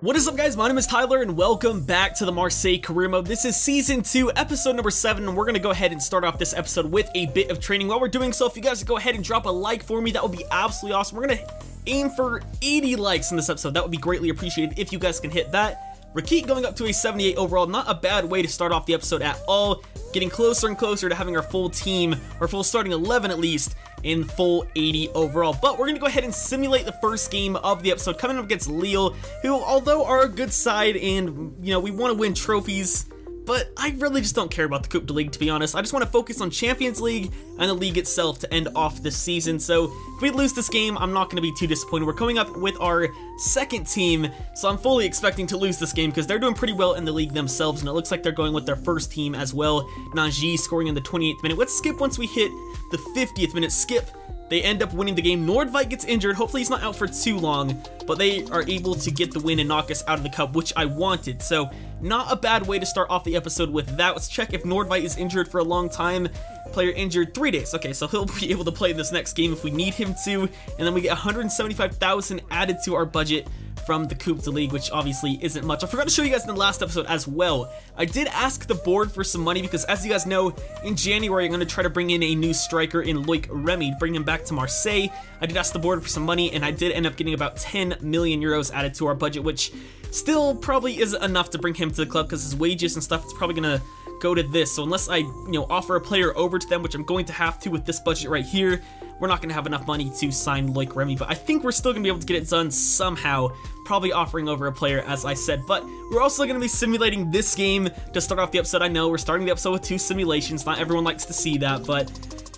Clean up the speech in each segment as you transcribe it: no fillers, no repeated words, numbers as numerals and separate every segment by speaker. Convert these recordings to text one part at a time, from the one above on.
Speaker 1: What is up, guys? My name is Tyler and welcome back to the Marseille career mode. This is season 2 episode number 7 and we're gonna go ahead and start off this episode with a bit of training. While we're doing so, if you guys go ahead and drop a like for me, that would be absolutely awesome. We're gonna aim for 80 likes in this episode. That would be greatly appreciated if you guys can hit that. Rakik going up to a 78 overall, not a bad way to start off the episode at all. Getting closer and closer to having our full team, or full starting 11 at least, in full 80 overall. But we're going to go ahead and simulate the first game of the episode, coming up against Lille, who, although are a good side and, you know, we want to win trophies, but I really just don't care about the Coupe de Ligue, to be honest. I just want to focus on Champions League and the league itself to end off this season. So if we lose this game, I'm not going to be too disappointed. We're coming up with our second team, so I'm fully expecting to lose this game because they're doing pretty well in the league themselves, and it looks like they're going with their first team as well. Najee scoring in the 28th minute. Let's skip once we hit the 50th minute. Skip. They end up winning the game. Nordveit gets injured. Hopefully he's not out for too long, but they are able to get the win and knock us out of the cup, which I wanted. So not a bad way to start off the episode with that. Let's check if Nordveit is injured for a long time. Player injured 3 days. Okay, so he'll be able to play this next game if we need him to. And then we get 175,000 added to our budget from the Coupe de Ligue, which obviously isn't much. I forgot to show you guys in the last episode as well. I did ask the board for some money because, as you guys know, in January I'm going to try to bring in a new striker in Loic Remy, bring him back to Marseille. I did ask the board for some money, and I did end up getting about 10 million euros added to our budget, which still probably isn't enough to bring him to the club because his wages and stuff, it's probably going to go to this. So unless I, offer a player over to them, which I'm going to have to with this budget right here, we're not going to have enough money to sign Loic Remy, but I think we're still going to be able to get it done somehow, probably offering over a player, as I said. But we're also going to be simulating this game to start off the episode. I know we're starting the episode with 2 simulations. Not everyone likes to see that, but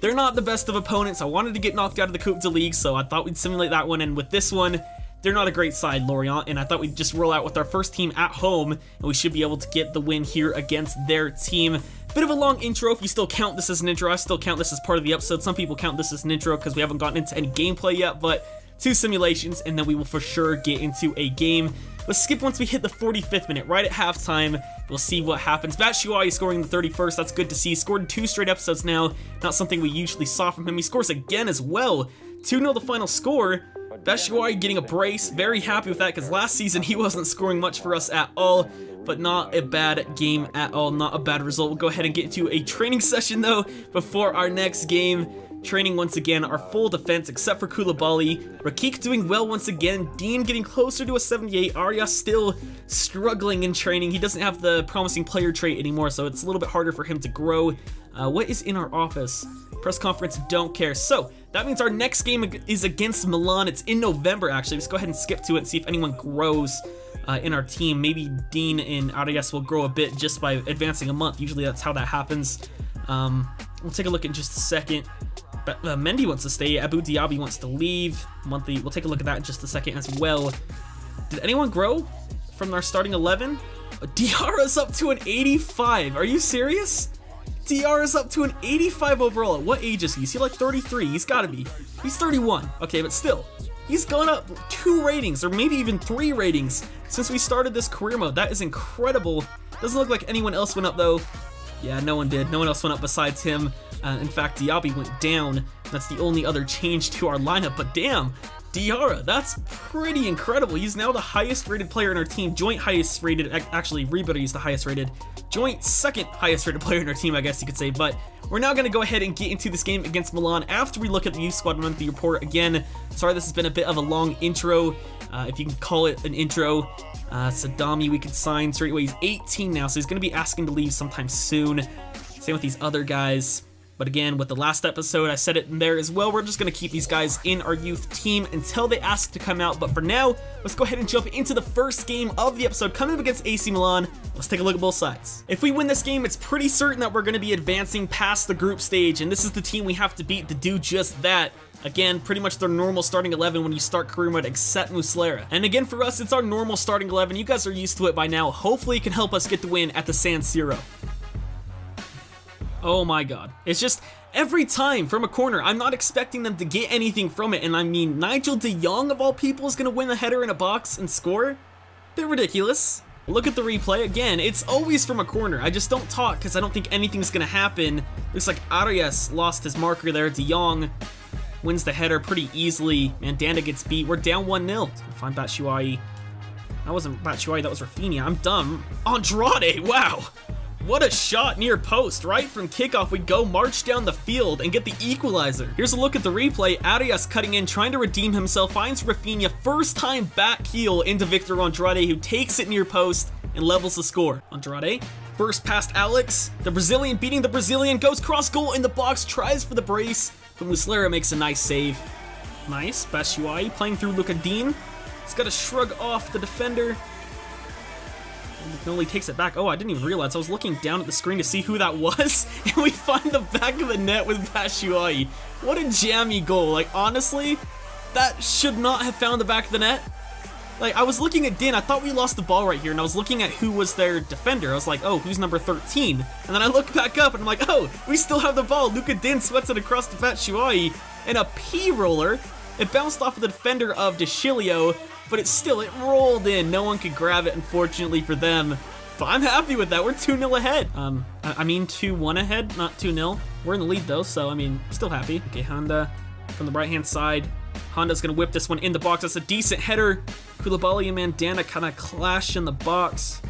Speaker 1: they're not the best of opponents. I wanted to get knocked out of the Coupe de Ligue, so I thought we'd simulate that one, and with this one, they're not a great side, Lorient, and I thought we'd just roll out with our first team at home, and we should be able to get the win here against their team. Bit of a long intro if you still count this as an intro. I still count this as part of the episode. Some people count this as an intro because we haven't gotten into any gameplay yet, but 2 simulations, and then we will for sure get into a game. Let's skip once we hit the 45th minute, right at halftime. We'll see what happens. Batshuayi scoring in the 31st. That's good to see. He scored in 2 straight episodes now. Not something we usually saw from him. He scores again as well. 2-0 the final score. Batshuayi getting a brace. Very happy with that because last season he wasn't scoring much for us at all. But not a bad game at all, not a bad result. We'll go ahead and get into a training session though before our next game. Training once again, our full defense except for Koulibaly. Rakik doing well once again. Dean getting closer to a 78. Arya still struggling in training. He doesn't have the promising player trait anymore, so it's a little bit harder for him to grow. What is in our office? Press conference, don't care. So that means our next game is against Milan. It's in November actually. Let's go ahead and skip to it and see if anyone grows in our team. Maybe Dean and Arias will grow a bit just by advancing a month. Usually that's how that happens. We'll take a look in just a second. But Mendy wants to stay. Abu Diaby wants to leave. Monthly. We'll take a look at that in just a second as well. Did anyone grow from our starting 11? Diarra's up to an 85. Are you serious? Diarra's up to an 85 overall. At what age is he? Is he like 33? He's got to be. He's 31. Okay, but still. He's gone up 2 ratings, or maybe even 3 ratings, since we started this career mode. That is incredible. Doesn't look like anyone else went up, though. Yeah, no one did. No one else went up besides him. In fact, Diaby went down. That's the only other change to our lineup. But damn, Diarra, that's pretty incredible. He's now the highest rated player in our team. Joint highest rated. Actually, Ribery is the highest rated. Joint second highest rated player in our team, I guess you could say. But we're now going to go ahead and get into this game against Milan after we look at the youth squad monthly report. Again, sorry this has been a bit of a long intro, if you can call it an intro. Sadami we could sign straight away. He's 18 now, so he's going to be asking to leave sometime soon. Same with these other guys. But again, with the last episode, I said it in there as well, we're just going to keep these guys in our youth team until they ask to come out. But for now, let's go ahead and jump into the first game of the episode, coming up against AC Milan. Let's take a look at both sides. If we win this game, it's pretty certain that we're going to be advancing past the group stage, and this is the team we have to beat to do just that. Again, pretty much their normal starting 11 when you start career mode, except Muslera. And again, for us, it's our normal starting 11. You guys are used to it by now. Hopefully, it can help us get the win at the San Siro. Oh my god. It's just every time from a corner, I'm not expecting them to get anything from it. And I mean, Nigel de Jong of all people is going to win a header in a box and score? Bit ridiculous. Look at the replay. Again, it's always from a corner. I just don't talk because I don't think anything's going to happen. Looks like Arias lost his marker there. De Jong wins the header pretty easily. Mandanda gets beat. We're down 1-0. Find Batshuayi. That wasn't Batshuayi, that was Rafinha. I'm dumb. Andrade, wow. What a shot near post. Right from kickoff, we go march down the field and get the equalizer. Here's a look at the replay. Arias cutting in, trying to redeem himself, finds Rafinha, first time back heel into Victor Andrade, who takes it near post and levels the score. Andrade, first past Alex. The Brazilian beating the Brazilian, goes cross goal in the box, tries for the brace, but Muslera makes a nice save. Nice, Batshuayi playing through Luka Dean. He's got to shrug off the defender. McNulty takes it back. Oh, I didn't even realize. I was looking down at the screen to see who that was, and we find the back of the net with Batshuayi. What a jammy goal. Like, honestly, that should not have found the back of the net. Like, I was looking at Din. I thought we lost the ball right here, and I was looking at who was their defender. I was like, oh, who's number 13? And then I look back up, and I'm like, oh, we still have the ball. Luka Din sweats it across to Batshuayi, and a P-roller. It bounced off of the defender of De Chilio, but it rolled in. No one could grab it, unfortunately for them. But I'm happy with that. We're 2-0 ahead. I mean 2-1 ahead, not 2-0. We're in the lead though, so I mean, still happy. Okay, Honda from the right-hand side. Honda's gonna whip this one in the box. That's a decent header. Koulibaly and Mandanda kind of clash in the box.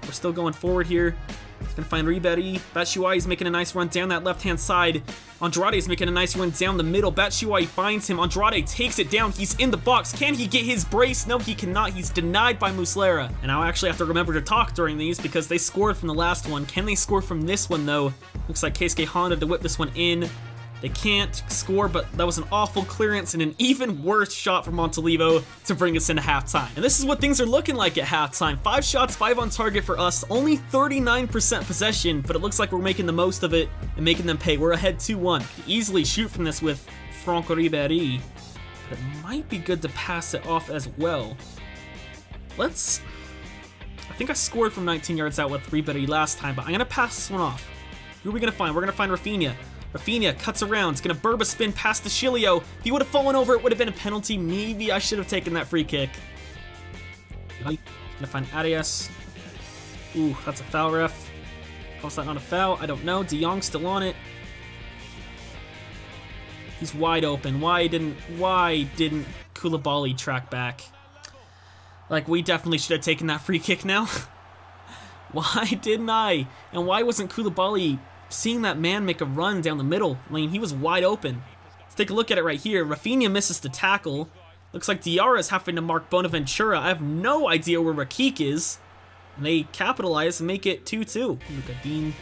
Speaker 1: We're still going forward here. He's gonna find Ribery. Batshuayi's making a nice run down that left-hand side. Andrade's making a nice run down the middle. Batshuayi finds him. Andrade takes it down. He's in the box. Can he get his brace? No, he cannot. He's denied by Muslera. And I'll actually have to remember to talk during these because they scored from the last one. Can they score from this one, though? Looks like Keisuke Honda to whip this one in. They can't score, but that was an awful clearance and an even worse shot from Montolivo to bring us into halftime. And this is what things are looking like at halftime. 5 shots, 5 on target for us, only 39% possession, but it looks like we're making the most of it and making them pay. We're ahead 2-1. Easily shoot from this with Franco Ribery, but it might be good to pass it off as well. I think I scored from 19 yards out with Ribery last time, but I'm gonna pass this one off. Who are we gonna find? We're gonna find Rafinha. Rafinha cuts around. It's going to Burba spin past De Chilio. If he would have fallen over, it would have been a penalty. Maybe I should have taken that free kick. Going to find Arias. Ooh, that's a foul, ref. How's that not a foul? I don't know. De Jong's still on it. He's wide open. Why didn't Koulibaly track back? Like, we definitely should have taken that free kick now. Why didn't I? And why wasn't Koulibaly seeing that man make a run down the middle? I mean, he was wide open. Let's take a look at it right here. Rafinha misses the tackle. Looks like Diarra is having to mark Bonaventura. I have no idea where Rakik is. And they capitalize and make it 2-2. Luka Dean,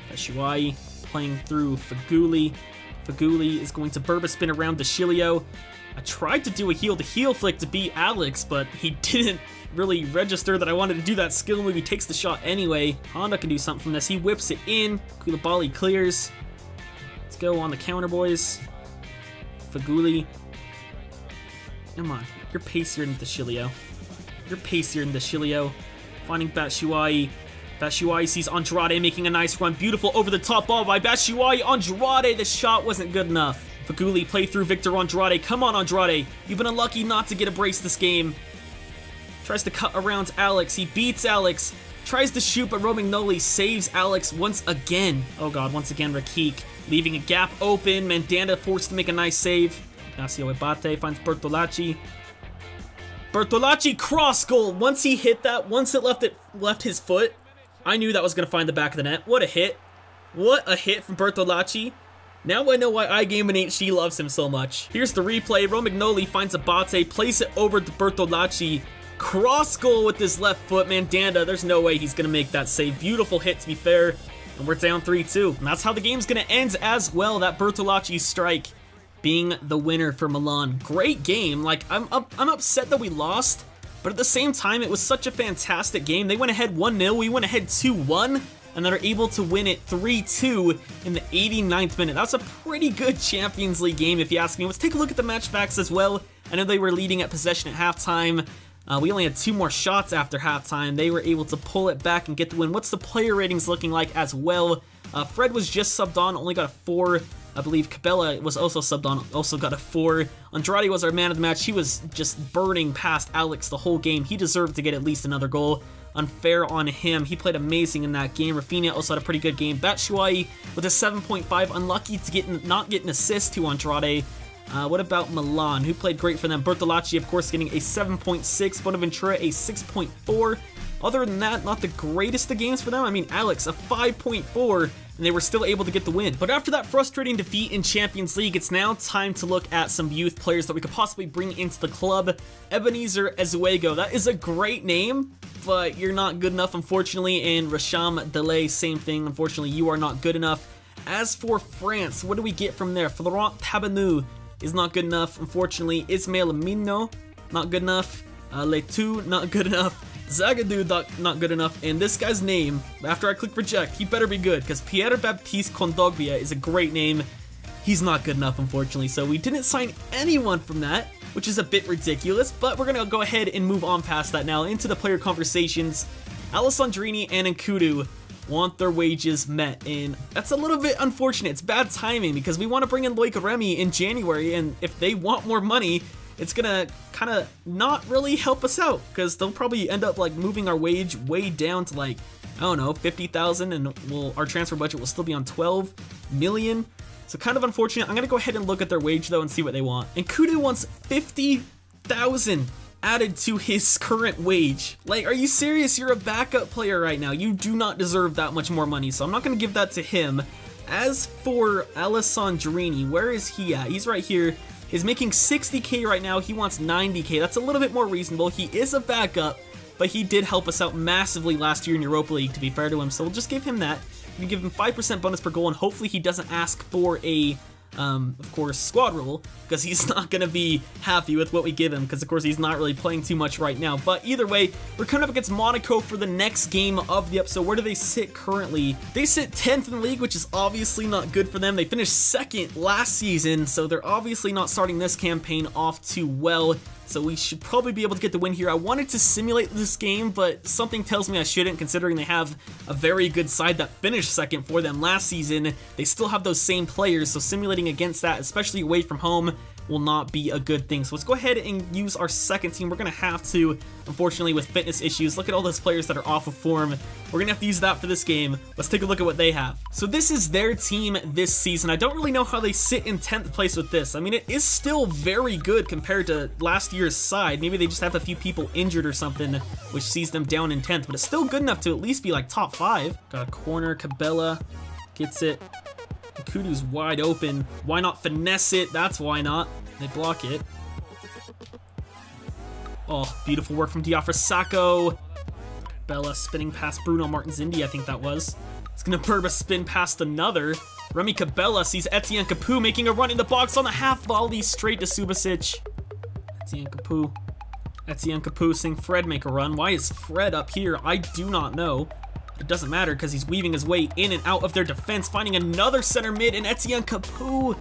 Speaker 1: Batshuayi playing through Faguli. Faguli is going to Burba spin around De Chilio. I tried to do a heel-to-heel flick to beat Alex, but he didn't really register that I wanted to do that skill move. He takes the shot anyway. Honda can do something from this. He whips it in. Koulibaly clears. Let's go on the counter, boys. Faguli. Come on. You're pacier than De Chilio. You're pacier than De Chilio. Finding Batshuayi. Batshuayi sees Andrade making a nice run. Beautiful over-the-top ball by Batshuayi. Andrade, the shot wasn't good enough. Faguli play through Victor Andrade. Come on, Andrade. You've been unlucky not to get a brace this game. Tries to cut around Alex. He beats Alex. Tries to shoot, but Romagnoli saves Alex once again. Oh god, once again Rakik. Leaving a gap open. Mandanda forced to make a nice save. Ignacio Abate finds Bertolacci. Bertolacci cross goal. Once he hit that, once it left his foot, I knew that was going to find the back of the net. What a hit. What a hit from Bertolacci. Now I know why iGaming HD loves him so much. Here's the replay. Romagnoli finds Abate, plays it over to Bertolacci. Cross goal with his left foot. Mandanda, there's no way he's going to make that save. Beautiful hit, to be fair. And we're down 3-2. And that's how the game's going to end as well. That Bertolacci strike being the winner for Milan. Great game. Like, I'm upset that we lost. But at the same time, it was such a fantastic game. They went ahead 1-0. We went ahead 2-1. And then are able to win it 3-2 in the 89th minute. That's a pretty good Champions League game, if you ask me. Let's take a look at the match facts as well. I know they were leading at possession at halftime. We only had 2 more shots after halftime. They were able to pull it back and get the win. What's the player ratings looking like as well? Fred was just subbed on, only got a 4. I believe Cabela was also subbed on, also got a 4. Andrade was our man of the match. He was just burning past Alex the whole game. He deserved to get at least another goal. Unfair on him. He played amazing in that game. Rafinha also had a pretty good game. Batshuayi with a 7.5. Unlucky to not get an assist to Andrade. What about Milan? Who played great for them? Bertolacci, of course, getting a 7.6. Bonaventura, a 6.4. Other than that, not the greatest of games for them. I mean, Alex, a 5.4, and they were still able to get the win. But after that frustrating defeat in Champions League, it's now time to look at some youth players that we could possibly bring into the club. Ebenezer Ezuego, that is a great name, but you're not good enough, unfortunately. And Racham Delay, same thing. Unfortunately, you are not good enough. As for France, what do we get from there? Florent Tabanou is not good enough, unfortunately. Ismail Mino, not good enough. Letou, not good enough. Zagadou, not good enough. And this guy's name, after I click reject, he better be good, because Pierre Baptiste Kondogbia is a great name. He's not good enough, unfortunately. So we didn't sign anyone from that, which is a bit ridiculous, but we're going to go ahead and move on past that now into the player conversations. Alessandrini and Nkudu want their wages met, and that's a little bit unfortunate. It's bad timing because we want to bring in Loic Remy in January, and if they want more money, it's gonna kind of not really help us out because they'll probably end up like moving our wage way down to like, I don't know, 50,000, and our transfer budget will still be on 12 million. So kind of unfortunate. I'm gonna go ahead and look at their wage though and see what they want. And Kudu wants 50,000 added to his current wage. Like, are you serious? You're a backup player right now. You do not deserve that much more money, so I'm not gonna give that to him. As for Alessandrini, where is he at? He's right here. He's making 60k right now. He wants 90k. That's a little bit more reasonable. He is a backup, but he did help us out massively last year in Europa League, to be fair to him, so we'll just give him that. We can give him 5% bonus per goal, and hopefully he doesn't ask for a, of course, squad rule, because he's not going to be happy with what we give him, because, of course, he's not really playing too much right now. But either way, we're coming up against Monaco for the next game of the episode. Where do they sit currently? They sit 10th in the league, which is obviously not good for them. They finished 2nd last season, so they're obviously not starting this campaign off too well. So we should probably be able to get the win here. I wanted to simulate this game, but something tells me I shouldn't, considering they have a very good side that finished 2nd for them last season. They still have those same players, so simulating against that, especially away from home, will not be a good thing. So let's go ahead and use our second team. We're going to have to, unfortunately, with fitness issues. Look at all those players that are off of form. We're going to have to use that for this game. Let's take a look at what they have. So this is their team this season. I don't really know how they sit in 10th place with this. I mean, it is still very good compared to last year's side. Maybe they just have a few people injured or something, which sees them down in 10th, but it's still good enough to at least be like top 5. Got a corner. Cabela gets it. Kudu's wide open. Why not finesse it? That's why not. They block it. Oh, beautiful work from Diafrasacco. Bella spinning past Bruno Martins Indy, I think that was. It's gonna Burba spin past another. Remy Cabela sees Etienne Capoue making a run in the box on the half volley straight to Subasic. Etienne Capoue seeing Fred make a run. Why is Fred up here? I do not know. It doesn't matter because he's weaving his way in and out of their defense, finding another center mid, and Etienne Capoue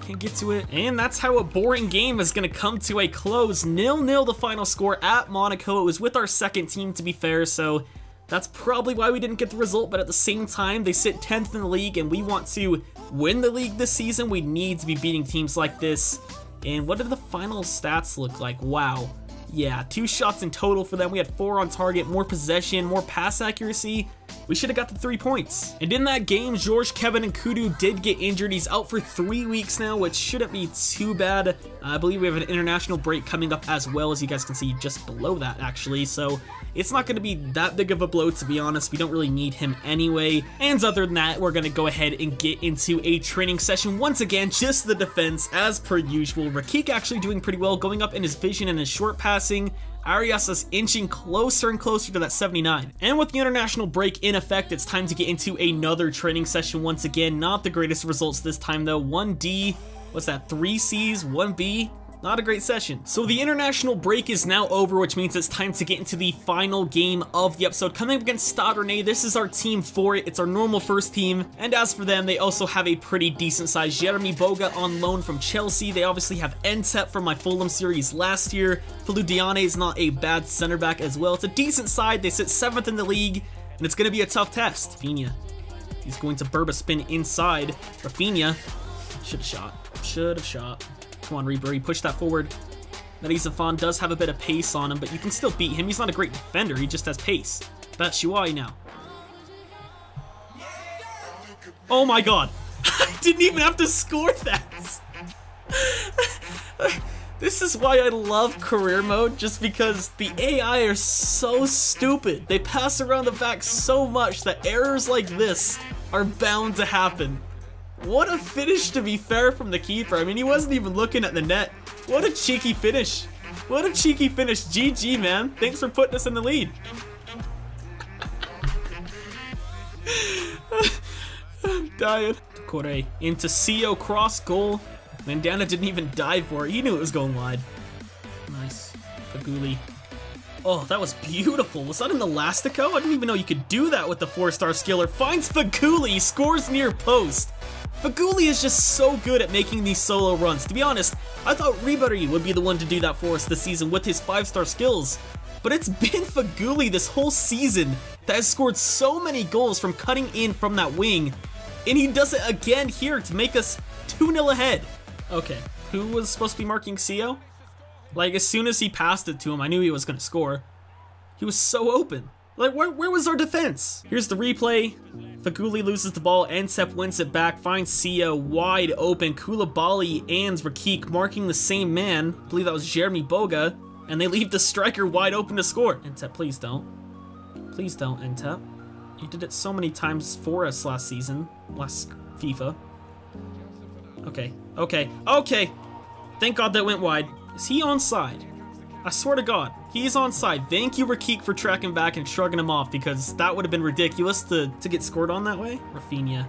Speaker 1: can't get to it. And that's how a boring game is going to come to a close. 0-0 the final score at Monaco. It was with our second team, to be fair, so that's probably why we didn't get the result, but at the same time, they sit 10th in the league, and we want to win the league this season. We need to be beating teams like this. And what did the final stats look like? Wow. Yeah, 2 shots in total for them. We had 4 on target, more possession, more pass accuracy. We should have got the 3 points. And in that game, George, Kevin, and Kudu did get injured. He's out for 3 weeks now, which shouldn't be too bad. I believe we have an international break coming up as well, as you guys can see just below that, actually. So it's not going to be that big of a blow, to be honest. We don't really need him anyway. And other than that, we're going to go ahead and get into a training session. Once again, just the defense, as per usual. Rakik actually doing pretty well, going up in his vision and his short passing. Arias is inching closer and closer to that 79. And with the international break in effect, it's time to get into another training session once again. Not the greatest results this time though. 1D, what's that, 3 Cs, 1B? Not a great session. So the international break is now over, which means it's time to get into the final game of the episode. Coming up against Stade Rennais, this is our team for it. It's our normal first team. And as for them, they also have a pretty decent size. Jeremy Boga on loan from Chelsea. They obviously have Entep from my Fulham series last year. Falou Diane is not a bad center back as well. It's a decent side. They sit 7th in the league, and it's going to be a tough test. Rafinha, he's going to Burba spin inside. Rafinha should have shot. Come on, Ribery, push that forward. Narizafan does have a bit of pace on him, but you can still beat him. He's not a great defender, he just has pace. That's Shuai now. Oh my god! I didn't even have to score that! This is why I love career mode, just because the AI are so stupid. They pass around the back so much that errors like this are bound to happen. What a finish, to be fair, from the keeper. I mean, he wasn't even looking at the net. What a cheeky finish. What a cheeky finish. GG, man. Thanks for putting us in the lead. I'm dying. Corre into CO, cross goal. Mandana didn't even dive for it. He knew it was going wide. Nice. Faguli. Oh, that was beautiful. Was that an Elastico? I didn't even know you could do that with the 4-star skiller. Finds Faguli, scores near post. Faguli is just so good at making these solo runs. To be honest, I thought Ribéry would be the one to do that for us this season with his 5-star skills. But it's been Faguli this whole season that has scored so many goals from cutting in from that wing. And he does it again here to make us 2-0 ahead. Okay, who was supposed to be marking CO? Like, as soon as he passed it to him, I knew he was going to score. He was so open. Like, where was our defense? Here's the replay. Faguli loses the ball. Ntep wins it back. Finds CO wide open. Koulibaly and Rakik marking the same man. I believe that was Jeremy Boga. And they leave the striker wide open to score. Ntep, please don't. Please don't, Ntep. You did it so many times for us last season. Last FIFA. Okay, okay, okay! Thank God that went wide. Is he onside? I swear to God, he's onside. Thank you, Rakik, for tracking back and shrugging him off, because that would have been ridiculous to get scored on that way. Rafinha,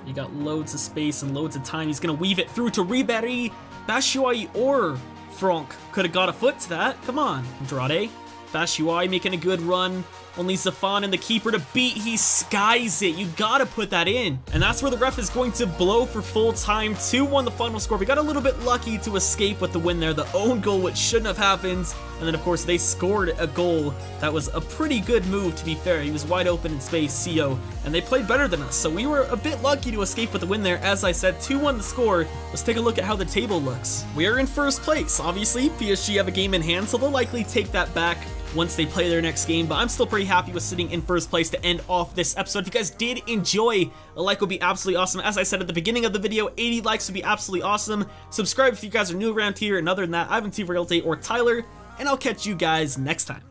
Speaker 1: you got loads of space and loads of time. He's gonna weave it through to Ribéry. Batshuayi or Franck could have got a foot to that. Come on, Andrade. Batshuayi making a good run. Only Zafan and the keeper to beat. He skies it. You gotta put that in. And that's where the ref is going to blow for full time. 2-1 the final score. We got a little bit lucky to escape with the win there. The own goal, which shouldn't have happened. And then, of course, they scored a goal. That was a pretty good move, to be fair. He was wide open in space, CO. And they played better than us. So we were a bit lucky to escape with the win there. As I said, 2-1 the score. Let's take a look at how the table looks. We are in first place. Obviously, PSG have a game in hand, so they'll likely take that back once they play their next game, but I'm still pretty happy with sitting in first place to end off this episode. If you guys did enjoy, a like would be absolutely awesome. As I said at the beginning of the video, 80 likes would be absolutely awesome. Subscribe if you guys are new around here, and other than that, I've been TRayALLDay or Tyler, and I'll catch you guys next time.